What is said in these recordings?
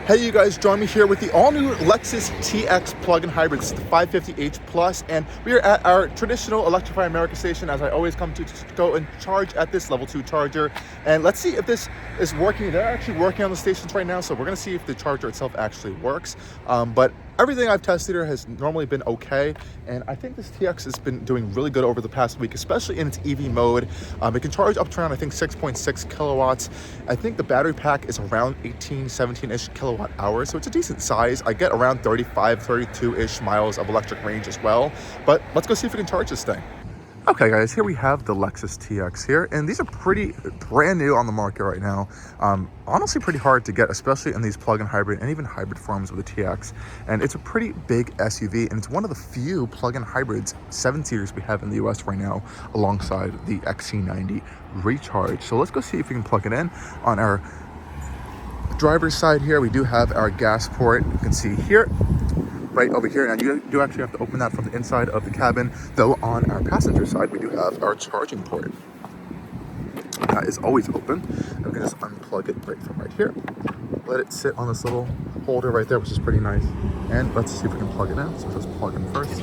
Hey, you guys, join me here with the all-new Lexus TX plug-in hybrid. This is the 550h Plus, and we are at our traditional Electrify America station, as I always come to go and charge at this level 2 charger. And let's see if this is working. They're actually working on the stations right now, so we're going to see if the charger itself actually works. But everything I've tested here has normally been okay, and I think this TX has been doing really good over the past week, especially in its EV mode. It can charge up to around, I think, 6.6 kilowatts. I think the battery pack is around 17-ish kilowatt hours, so it's a decent size. I get around 32-ish miles of electric range as well. But let's go see if we can charge this thing. Okay guys, here we have the Lexus TX here, and these are pretty brand new on the market right now. Honestly pretty hard to get, especially in these plug-in hybrid and even hybrid forms of the TX. And it's a pretty big SUV, and it's one of the few plug-in hybrids 7-seaters we have in the US right now, alongside the XC90 Recharge. So let's go see if we can plug it in. On our driver's side here, we do have our gas port. You can see here, right over here, and you do actually have to open that from the inside of the cabin, though on our passenger side we do have our charging port. That is always open, and we can just unplug it right from right here, let it sit on this little holder right there, which is pretty nice. And let's see if we can plug it in. So just plug in first.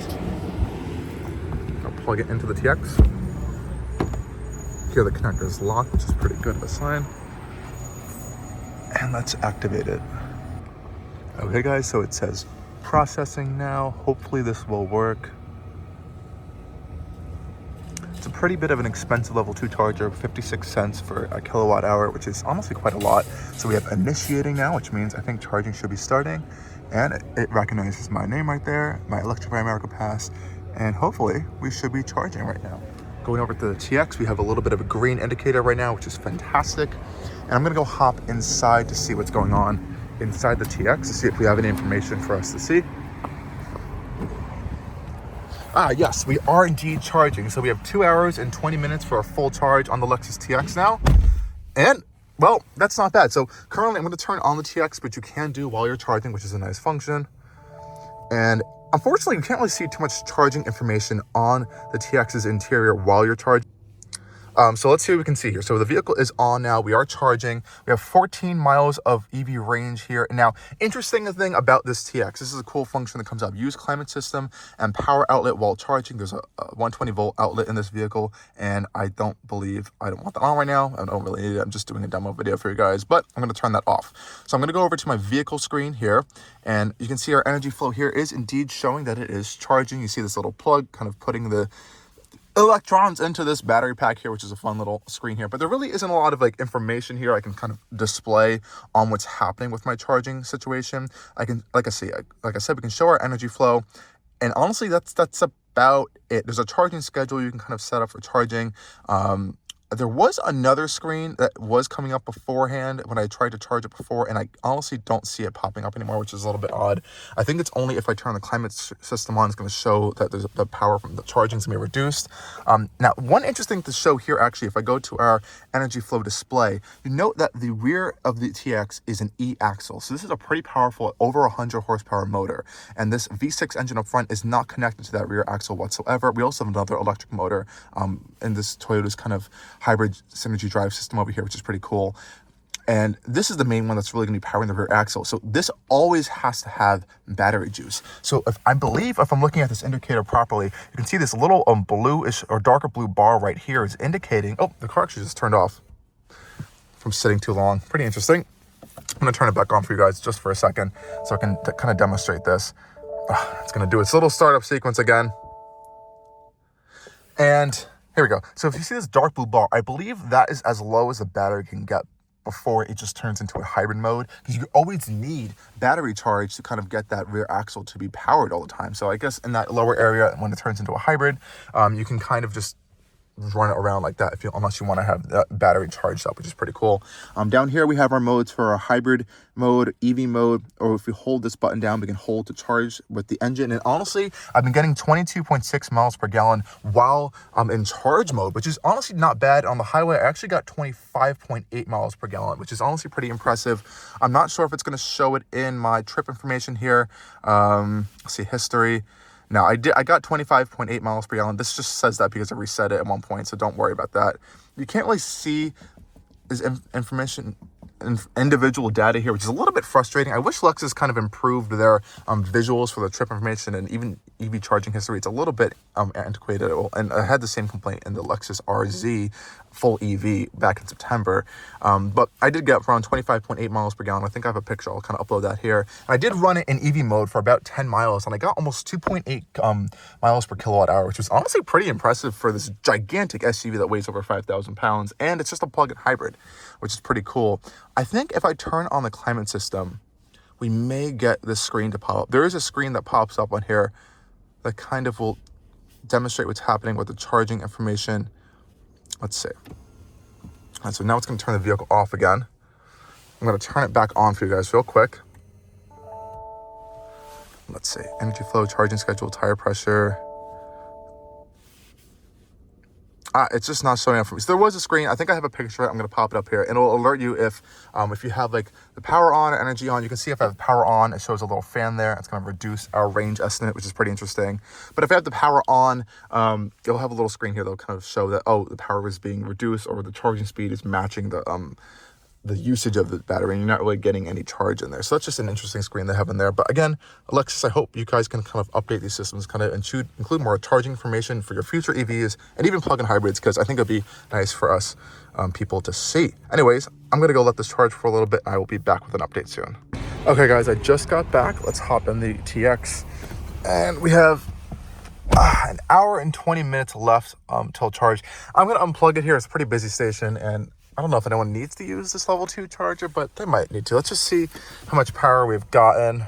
I'll plug it into the TX. Here the connector is locked, which is pretty good of a sign. And let's activate it. Okay guys, so it says processing now. Hopefully this will work. It's a pretty bit of an expensive level 2 charger, 56 cents for a kilowatt hour, which is honestly quite a lot. So we have initiating now, which means I think charging should be starting. And it recognizes my name right there, my Electrify America pass, and hopefully we should be charging right now. Going over to the TX, we have a little bit of a green indicator right now, which is fantastic. And I'm gonna go hop inside to see what's going on inside the TX to see if we have any information for us to see. Yes, we are indeed charging. So we have 2 hours and 20 minutes for a full charge on the Lexus TX now. And, well, that's not bad. So currently I'm gonna turn on the TX, but you can do while you're charging, which is a nice function. And unfortunately, you can't really see too much charging information on the TX's interior while you're charging. So let's see what we can see here. So the vehicle is on now. We are charging. We have 14 miles of EV range here. Now, interesting thing about this TX, this is a cool function that comes up. Use climate system and power outlet while charging. There's a 120 volt outlet in this vehicle, and I don't want that on right now. I don't really need it. I'm just doing a demo video for you guys, but I'm going to turn that off. So I'm going to go over to my vehicle screen here, and you can see our energy flow here is indeed showing that it is charging. You see this little plug kind of putting the electrons into this battery pack here, which is a fun little screen here, but there really isn't a lot of information here I can kind of display on what's happening with my charging situation. I can, like I said, we can show our energy flow, and honestly that's about it. There's a charging schedule you can kind of set up for charging. There was another screen that was coming up beforehand when I tried to charge it before, and I honestly don't see it popping up anymore, which is a little bit odd. I think it's only if I turn the climate system on, it's going to show that there's the power from the charging is going to be reduced. Now, one interesting thing to show here, actually, if I go to our energy flow display, you note that the rear of the TX is an E-axle. So this is a pretty powerful, over 100 horsepower motor, and this V6 engine up front is not connected to that rear axle whatsoever. We also have another electric motor in this Toyota's kind of hybrid synergy drive system over here, which is pretty cool. And this is the main one that's really going to be powering the rear axle. So this always has to have battery juice. So if I'm looking at this indicator properly, you can see this little bluish or darker blue bar right here is indicating, oh, the car actually just turned off from sitting too long. Pretty interesting. I'm going to turn it back on for you guys just for a second so I can kind of demonstrate this. It's going to do its little startup sequence again. And here we go. So if you see this dark blue bar, I believe that is as low as the battery can get before it just turns into a hybrid mode, because you always need battery charge to kind of get that rear axle to be powered all the time. So I guess in that lower area, when it turns into a hybrid, you can kind of just run it around like that unless you want to have that battery charged up, which is pretty cool. Down here we have our modes for our hybrid mode, EV mode, or if we hold this button down, we can hold to charge with the engine. And honestly, I've been getting 22.6 miles per gallon while I'm in charge mode, which is honestly not bad. On the highway, I actually got 25.8 miles per gallon, which is honestly pretty impressive. I'm not sure if it's going to show it in my trip information here. Let's see, history. Now, I got 25.8 miles per gallon. This just says that because I reset it at one point, so don't worry about that. You can't really see this information individual data here, which is a little bit frustrating. I wish Lexus kind of improved their visuals for the trip information and even EV charging history. It's a little bit antiquated, and I had the same complaint in the Lexus RZ full EV back in September. But I did get around 25.8 miles per gallon. I think I have a picture. I'll kind of upload that here. And I did run it in EV mode for about 10 miles, and I got almost 2.8 miles per kilowatt hour, which was honestly pretty impressive for this gigantic SUV that weighs over 5,000 pounds. And it's just a plug-in hybrid, which is pretty cool. I think if I turn on the climate system, we may get this screen to pop up. There is a screen that pops up on here that kind of will demonstrate what's happening with the charging information. Let's see. All right, so now it's going to turn the vehicle off again. I'm going to turn it back on for you guys real quick. Let's see. Energy flow, charging schedule, tire pressure. It's just not showing up for me. So there was a screen. I think I have a picture of it. I'm going to pop it up here, and it'll alert you if you have like the power on or energy on. You can see if I have the power on, it shows a little fan there. It's going to reduce our range estimate, which is pretty interesting. But if I have the power on, it'll have a little screen here that'll kind of show that, oh, the power is being reduced, or the charging speed is matching the usage of the battery, and you're not really getting any charge in there. So that's just an interesting screen they have in there. But again, Lexus, I hope you guys can kind of update these systems, kind of include more charging information for your future EVs and even plug-in hybrids, because I think it'd be nice for us people to see. Anyways, I'm gonna go let this charge for a little bit, and I will be back with an update soon. Okay guys, I just got back. Let's hop in the TX, and we have an hour and 20 minutes left till charge. I'm gonna unplug it here. It's a pretty busy station, and I don't know if anyone needs to use this level 2 charger, but they might need to. Let's just see how much power we've gotten.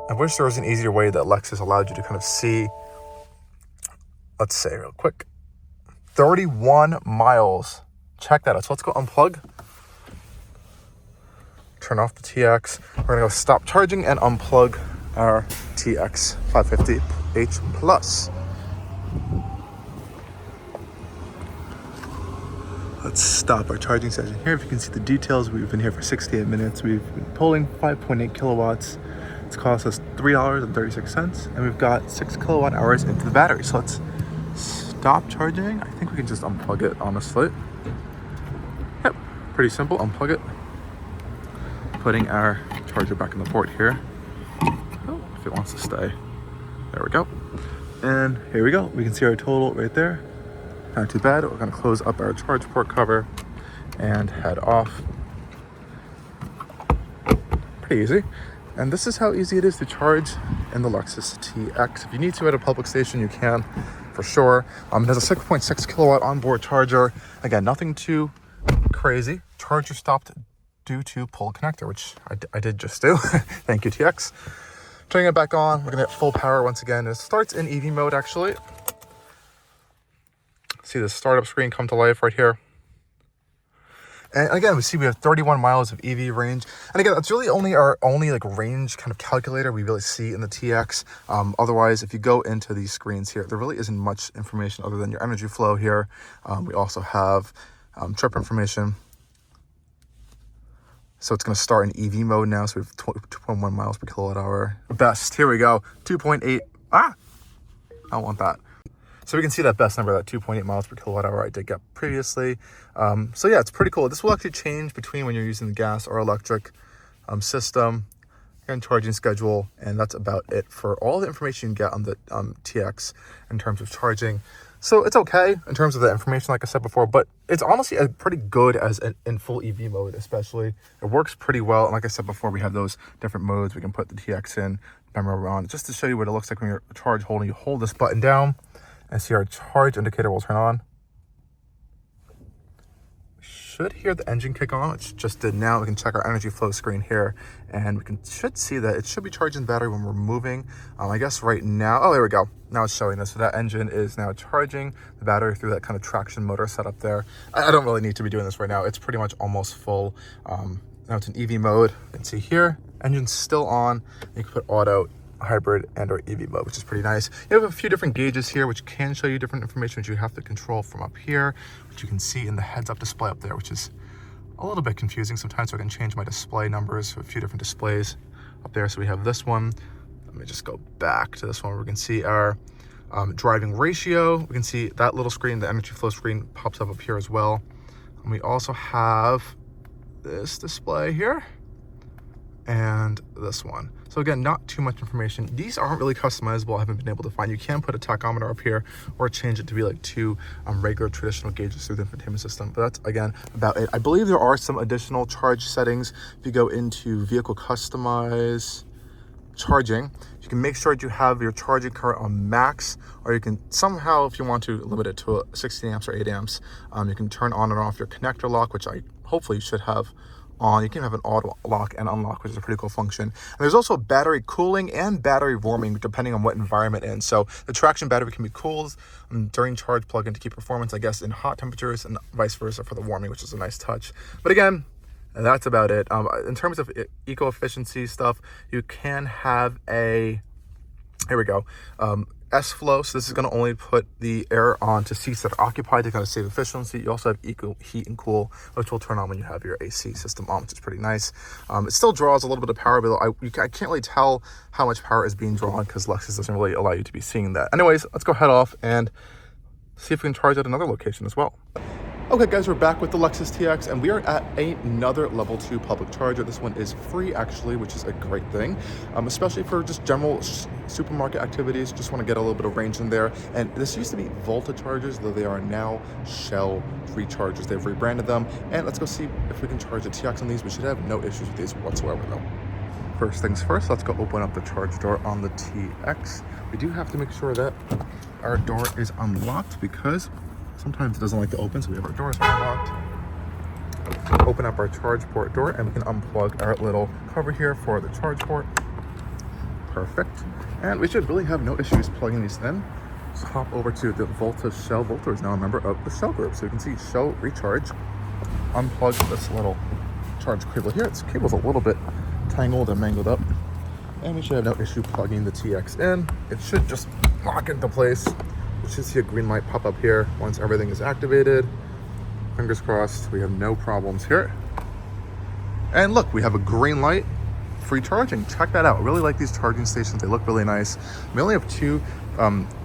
I wish there was an easier way that Lexus allowed you to kind of see. Let's say real quick, 31 miles. Check that out. So let's go unplug. Turn off the TX. We're gonna go stop charging and unplug our TX 550H Plus. Let's stop our charging session here. If you can see the details, we've been here for 68 minutes. We've been pulling 5.8 kilowatts. It's cost us $3.36, and we've got 6 kilowatt hours into the battery. So let's stop charging. I think we can just unplug it, honestly. Yep, pretty simple. Unplug it. Putting our charger back in the port here. Oh, if it wants to stay. There we go. And here we go. We can see our total right there. Not too bad. We're going to close up our charge port cover and head off. Pretty easy. And this is how easy it is to charge in the Lexus TX. If you need to at a public station, you can, for sure. It has a 6.6 kilowatt onboard charger. Again, nothing too crazy. Charger stopped due to pull connector, which I did just do. Thank you, TX. Turning it back on, we're going to hit full power once again. It starts in EV mode, actually. See the startup screen come to life right here. And again, we see we have 31 miles of EV range. And again, that's really only our like range kind of calculator we really see in the TX. Otherwise, if you go into these screens here, there really isn't much information other than your energy flow here. We also have trip information. So it's going to start in EV mode now. So we have 2.1 miles per kilowatt hour. Best, here we go, 2.8. I don't want that. So we can see that best number, that 2.8 miles per kilowatt hour I did get previously. So yeah, it's pretty cool. This will actually change between when you're using the gas or electric system and charging schedule. And that's about it for all the information you can get on the TX in terms of charging. So it's okay in terms of the information, like I said before, but it's honestly pretty good as in full EV mode, especially. It works pretty well. And like I said before, we have those different modes. We can put the TX in, camera on, just to show you what it looks like when you're charge holding. You hold this button down, and see our charge indicator will turn on. We should hear the engine kick on, which just did now. We can check our energy flow screen here, and we should see that it should be charging the battery when we're moving. I guess right now, oh, there we go. Now it's showing this. So that engine is now charging the battery through that kind of traction motor setup there. I don't really need to be doing this right now. It's pretty much almost full. Now it's in EV mode. You can see here, engine's still on. You can put auto, hybrid, and or EV mode, which is pretty nice. You have a few different gauges here, which can show you different information, which you have to control from up here, which you can see in the heads-up display up there, which is a little bit confusing sometimes. So I can change my display numbers for a few different displays up there. So we have this one. Let me just go back to this one where we can see our driving ratio. We can see that little screen, the energy flow screen, pops up here as well. And we also have this display here and this one. So again, not too much information. These aren't really customizable. I haven't been able to find. You can put a tachometer up here or change it to be like two regular traditional gauges through the infotainment system. But that's, again, about it. I believe there are some additional charge settings. If you go into vehicle customize charging, you can make sure that you have your charging current on max, or you can somehow, if you want to, limit it to 16 amps or 8 amps. You can turn on and off your connector lock, which hopefully you should have on. You can have an auto lock and unlock, which is a pretty cool function. And there's also battery cooling and battery warming depending on what environment in. So the traction battery can be cooled during charge plug-in to keep performance, I guess, in hot temperatures, and vice versa for the warming, which is a nice touch. But again, that's about it. In terms of eco-efficiency stuff, you can have a, here we go, S-Flow. So this is going to only put the air on to seats that are occupied to kind of save efficiency. You also have Eco Heat and Cool, which will turn on when you have your AC system on, which is pretty nice. It still draws a little bit of power, but I can't really tell how much power is being drawn because Lexus doesn't really allow you to be seeing that. Anyways, let's go head off and see if we can charge at another location as well. Okay guys, we're back with the Lexus TX, and we are at another level 2 public charger. This one is free actually, which is a great thing, especially for just general supermarket activities. Just want to get a little bit of range in there. And this used to be Volta chargers, though they are now Shell free chargers. They've rebranded them, and let's go see if we can charge the TX on these. We should have no issues with these whatsoever though. First things first, let's go open up the charge door on the TX. We do have to make sure that our door is unlocked because sometimes it doesn't like to open, so we have our doors unlocked. Open up our charge port door, and we can unplug our little cover here for the charge port. Perfect. And we should really have no issues plugging these in. Let's hop over to the Volta Shell. Volta is now a member of the Shell group, so you can see Shell Recharge. Unplug this little charge cable here. This cable's a little bit tangled and mangled up, and we should have no issue plugging the TX in. It should just lock into place. You should see a green light pop up here once everything is activated. Fingers crossed, we have no problems here. And look, we have a green light, free charging. Check that out. I really like these charging stations. They look really nice. We only have 2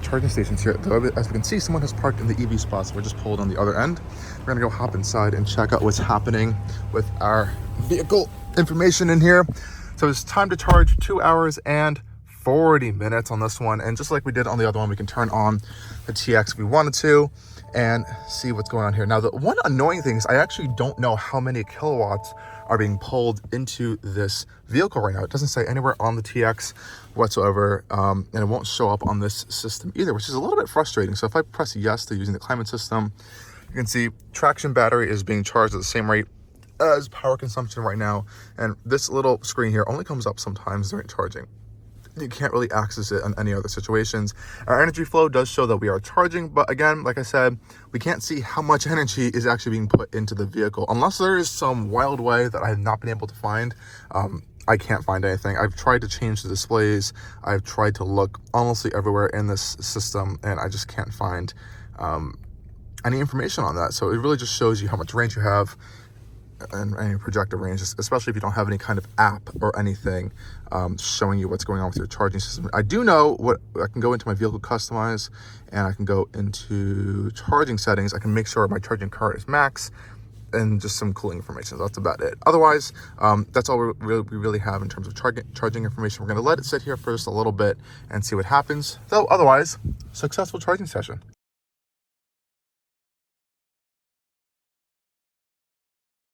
charging stations here. As we can see, someone has parked in the EV spots. We're just pulled on the other end. We're gonna go hop inside and check out what's happening with our vehicle information in here. So it's time to charge, 2 hours and 40 minutes on this one. And just like we did on the other one, we can turn on the TX if we wanted to and see what's going on here. Now, the one annoying thing is I actually don't know how many kilowatts are being pulled into this vehicle right now. It doesn't say anywhere on the TX whatsoever, and it won't show up on this system either, which is a little bit frustrating. So if I press yes to using the climate system, you can see traction battery is being charged at the same rate as power consumption right now. And this little screen here only comes up sometimes during charging. You can't really access it in any other situations. Our energy flow does show that we are charging, but again, like I said, we can't see how much energy is actually being put into the vehicle. Unless there is some wild way that I have not been able to find, I can't find anything. I've tried to change the displays. I've tried to look honestly everywhere in this system, and I just can't find any information on that. So it really just shows you how much range you have and any projected range, especially if you don't have any kind of app or anything showing you what's going on with your charging system. I do know what I can go into my vehicle customize, and I can go into charging settings. I can make sure my charging current is max, and just some cooling information. That's about it. Otherwise, that's all we really have in terms of charging information. We're going to let it sit here for just a little bit and see what happens. So otherwise, successful charging session.